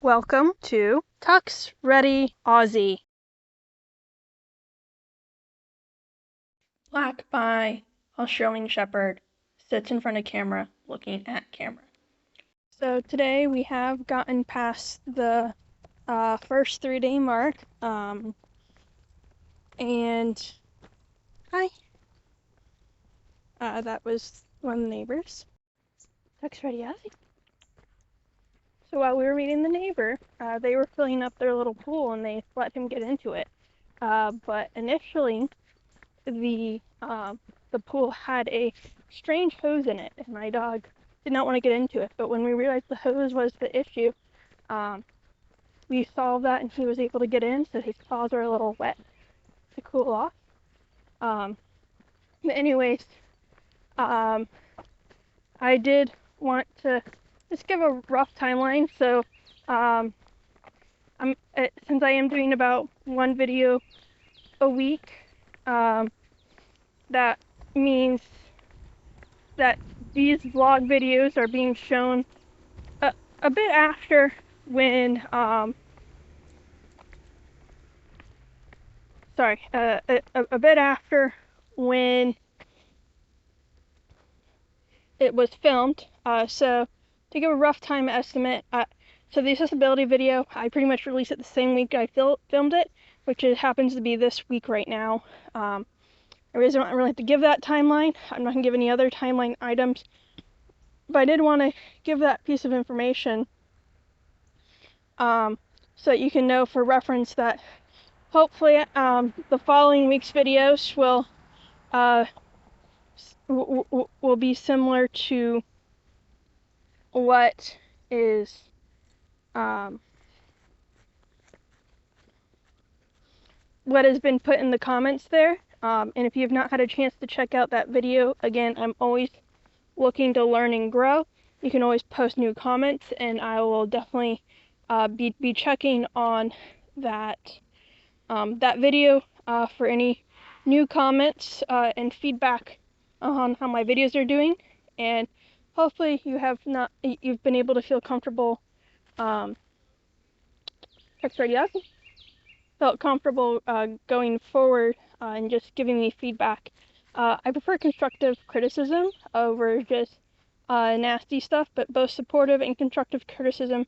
Welcome to TuxReadyAussie. Black by Australian Shepherd sits in front of camera, looking at camera. So today we have gotten past the first 3-day mark, and hi, that was one of the neighbors. TuxReadyAussie. So while we were meeting the neighbor, they were filling up their little pool and they let him get into it. But initially, the pool had a strange hose in it, and my dog did not want to get into it. But when we realized the hose was the issue, we solved that, and he was able to get in. So his paws are a little wet to cool off. But anyways, I did want to just give a rough timeline. So since I am doing about one video a week, that means that these vlog videos are being shown a bit after when a bit after when it was filmed. So to give a rough time estimate, so the accessibility video, I pretty much released it the same week I filmed it, which happens to be this week right now. I don't really have to give that timeline. I'm not going to give any other timeline items, but I did want to give that piece of information so that you can know for reference that hopefully the following week's videos will be similar to what is what has been put in the comments there. And if you have not had a chance to check out that video, again, I'm always looking to learn and grow. You can always post new comments, and I will definitely be checking on that video for any new comments and feedback on how my videos are doing. And hopefully you've been able to feel comfortable. TuxReadyAussie felt comfortable going forward and just giving me feedback. I prefer constructive criticism over just nasty stuff, but both supportive and constructive criticism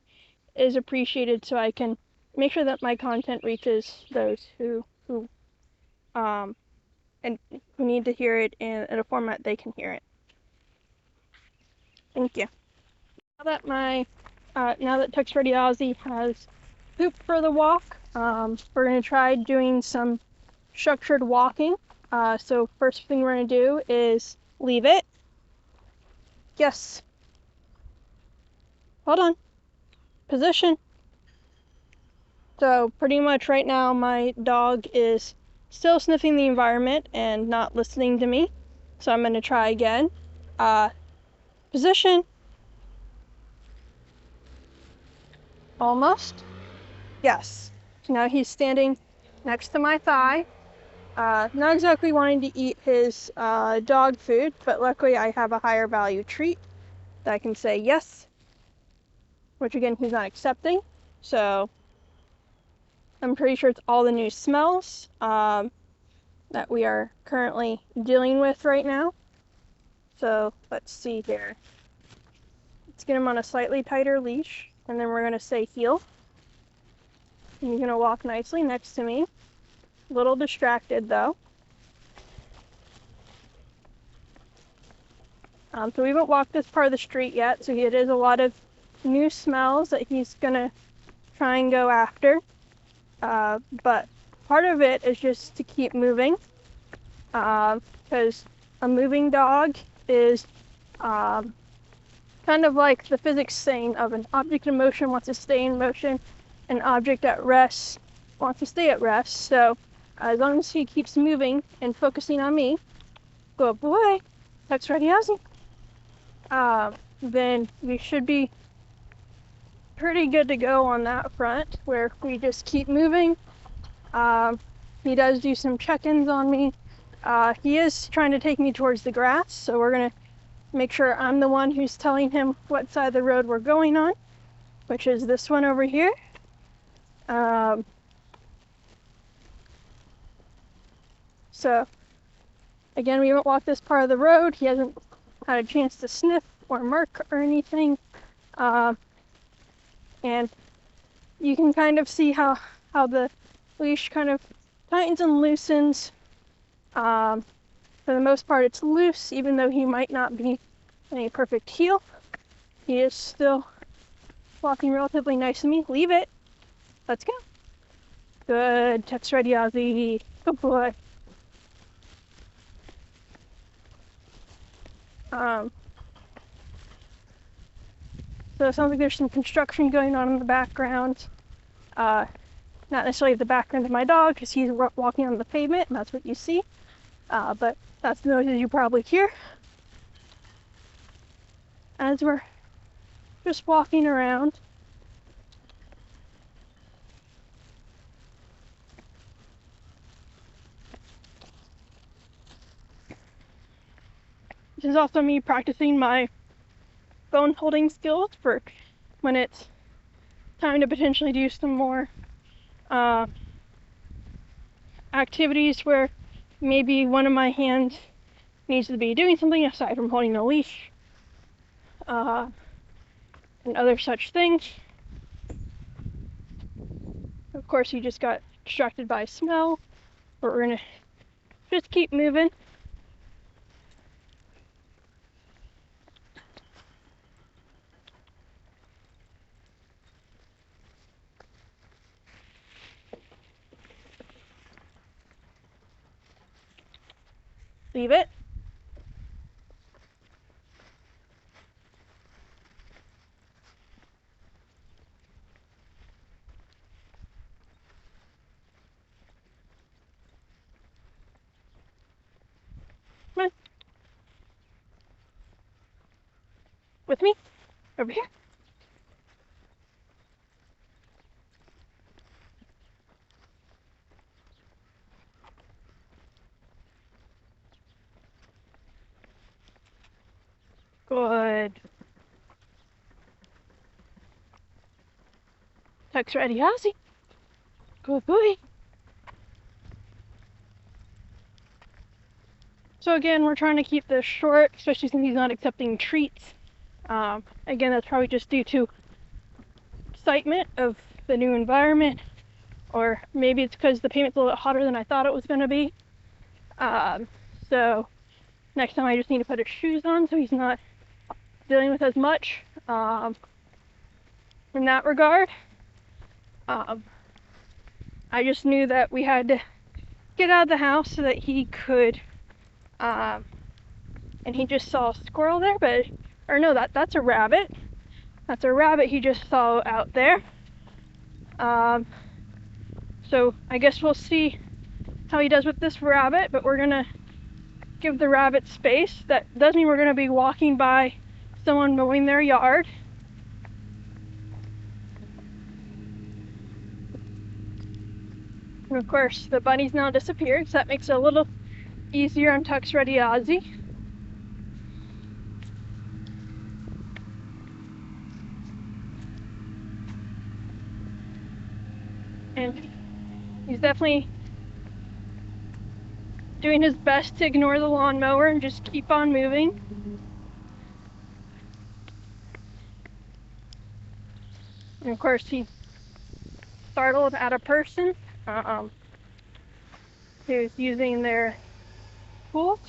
is appreciated, so I can make sure that my content reaches those who need to hear it in a format they can hear it. Thank you. Now that TuxReadyAussie has pooped for the walk, we're going to try doing some structured walking. So first thing we're going to do is leave it. Yes. Hold on. Position. So pretty much right now my dog is still sniffing the environment and not listening to me. So I'm going to try again. Position. Almost. Yes. So now he's standing next to my thigh. Not exactly wanting to eat his dog food, but luckily I have a higher value treat that I can say yes, which again he's not accepting. So I'm pretty sure it's all the new smells that we are currently dealing with right now. So let's see here. Let's get him on a slightly tighter leash, and then we're going to say heel. And he's going to walk nicely next to me. A little distracted though. So we haven't walked this part of the street yet, so it is a lot of new smells that he's gonna try and go after. But part of it is just to keep moving, because a moving dog is kind of like the physics saying of an object in motion wants to stay in motion, an object at rest wants to stay at rest. So as long as he keeps moving and focusing on me, good boy, TuxReadyAussie, then we should be pretty good to go on that front, where we just keep moving. He does do some check-ins on me. He is trying to take me towards the grass, so we're gonna make sure I'm the one who's telling him what side of the road we're going on. which is this one over here. So again, we haven't walked this part of the road. He hasn't had a chance to sniff or mark or anything. And you can kind of see how the leash kind of tightens and loosens. For the most part, it's loose, even though he might not be in a perfect heel. He is still walking relatively nice to me. Leave it. Let's go. Good. TuxReadyAussie. Good boy. So it sounds like there's some construction going on in the background. Not necessarily the background of my dog, because he's walking on the pavement, and that's what you see. But that's the noises you probably hear as we're just walking around. This is also me practicing my bone holding skills for when it's time to potentially do some more activities where maybe one of my hands needs to be doing something aside from holding the leash, and other such things. Of course, you just got distracted by smell, but we're gonna just keep moving. Leave it. Come on. With me. Over here. Good. TuxReadyAussie. Good boy. So again, we're trying to keep this short, especially since he's not accepting treats. Again, that's probably just due to excitement of the new environment, or maybe it's because the pavement's a little bit hotter than I thought it was going to be. So next time I just need to put his shoes on so he's not dealing with as much in that regard. I just knew that we had to get out of the house so that he could, and he just saw a squirrel there, but, or no, that's a rabbit. That's a rabbit he just saw out there. So I guess we'll see how he does with this rabbit, but we're gonna give the rabbit space. That does mean we're gonna be walking by someone mowing their yard. And of course, the bunny's now disappeared, so that makes it a little easier on TuxReadyAussie. And he's definitely doing his best to ignore the lawnmower and just keep on moving. And of course, he startled at a person who's using their tools.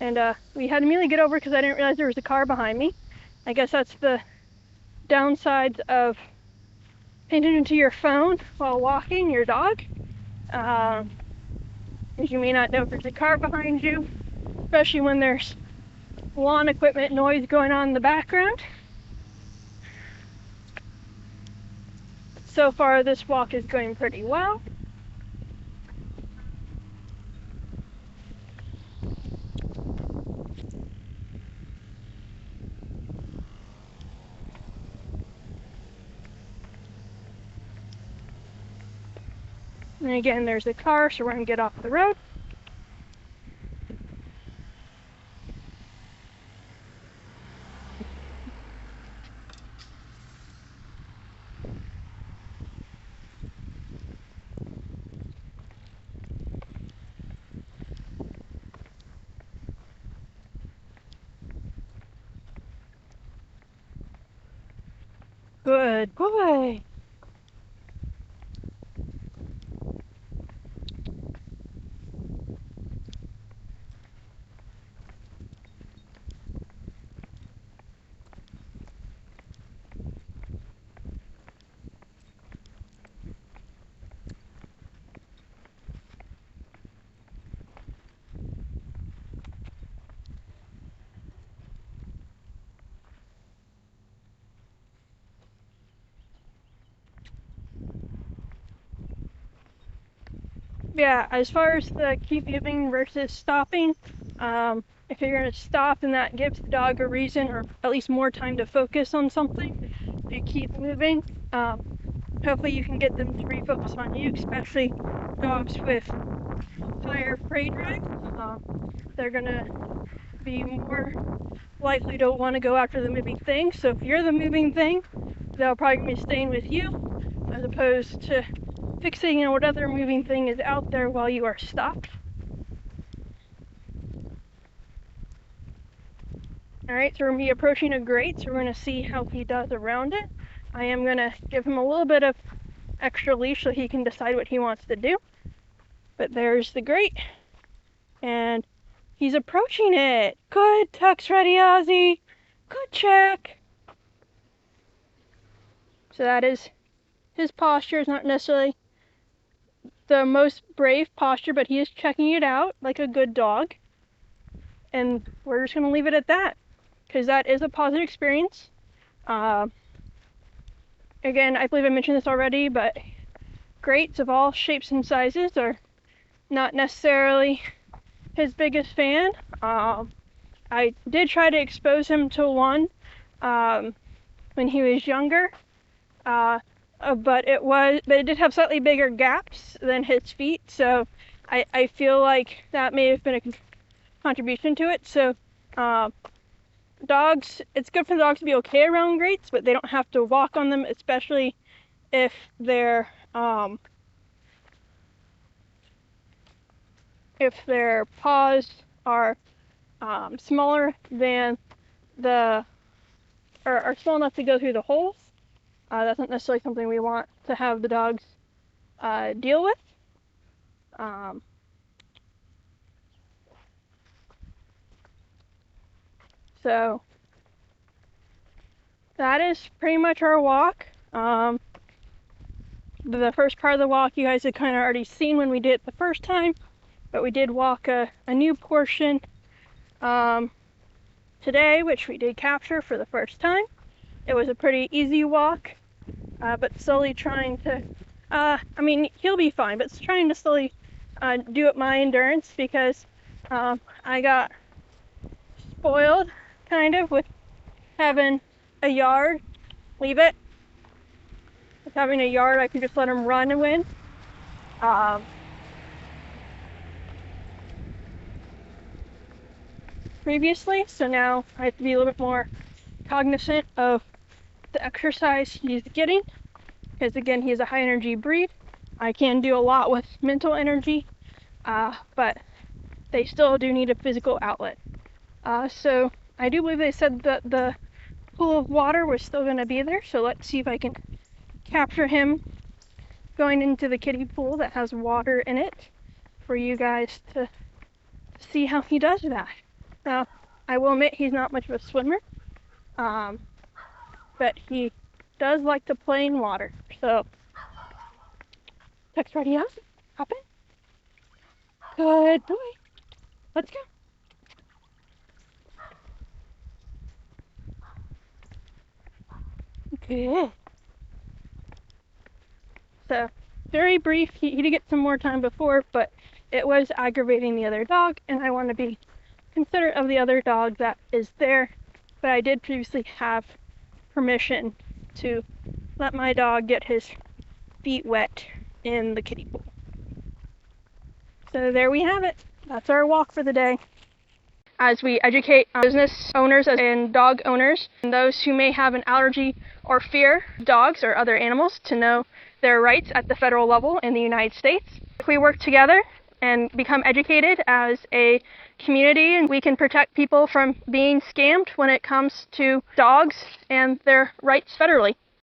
And we had to immediately get over because I didn't realize there was a car behind me. I guess that's the downside of paying attention to your phone while walking your dog. As you may not know if there's a car behind you, especially when there's lawn equipment noise going on in the background. So far, this walk is going pretty well. And again, there's a car, so we're going to get off the road. Good boy. Yeah, as far as the keep moving versus stopping, if you're going to stop, then that gives the dog a reason, or at least more time to focus on something. If you keep moving, hopefully you can get them to refocus on you, especially dogs with higher prey drive. They're going to be more likely to want to go after the moving thing. So if you're the moving thing, they'll probably be staying with you, as opposed to fixating on what other moving thing is out there while you are stopped. Alright, so we're going to be approaching a grate, so we're going to see how he does around it. I am going to give him a little bit of extra leash so he can decide what he wants to do. But there's the grate, and he's approaching it. Good, TuxReadyAussie. Good check. So that is, his posture is not necessarily the most brave posture, but he is checking it out like a good dog. And we're just going to leave it at that, because that is a positive experience. Again, I believe I mentioned this already, but Grates of all shapes and sizes are not necessarily his biggest fan. I did try to expose him to one when he was younger, but it did have slightly bigger gaps than his feet, so I feel like that may have been a contribution to it. So dogs, it's good for the dogs to be okay around grates, but they don't have to walk on them, especially if their paws are smaller than or are small enough to go through the holes. That's not necessarily something we want to have the dogs deal with. So that is pretty much our walk. The first part of the walk you guys had kind of already seen when we did it the first time, but we did walk a new portion today, which we did capture for the first time. It was a pretty easy walk, but slowly trying to, I mean, he'll be fine, but trying to slowly do up my endurance, because I got spoiled kind of with having a yard. Leave it. With having a yard, I could just let him run and win. Previously, so now I have to be a little bit more cognizant of the exercise he's getting, because again, he's a high energy breed. I can do a lot with mental energy, but they still do need a physical outlet. So I do believe they said that the pool of water was still going to be there, so let's see if I can capture him going into the kiddie pool that has water in it for you guys to see how he does that. Now, I will admit he's not much of a swimmer, but he does like to play in water. So, TuxReadyAussie, hop in. Good boy. Let's go. Good. So, very brief. He did get some more time before, but it was aggravating the other dog, and I want to be considerate of the other dog that is there. But I did previously have permission to let my dog get his feet wet in the kiddie pool. So there we have it. That's our walk for the day. As we educate business owners and dog owners and those who may have an allergy or fear of dogs or other animals to know their rights at the federal level in the United States. If we work together and become educated as a community, and we can protect people from being scammed when it comes to dogs and their rights federally.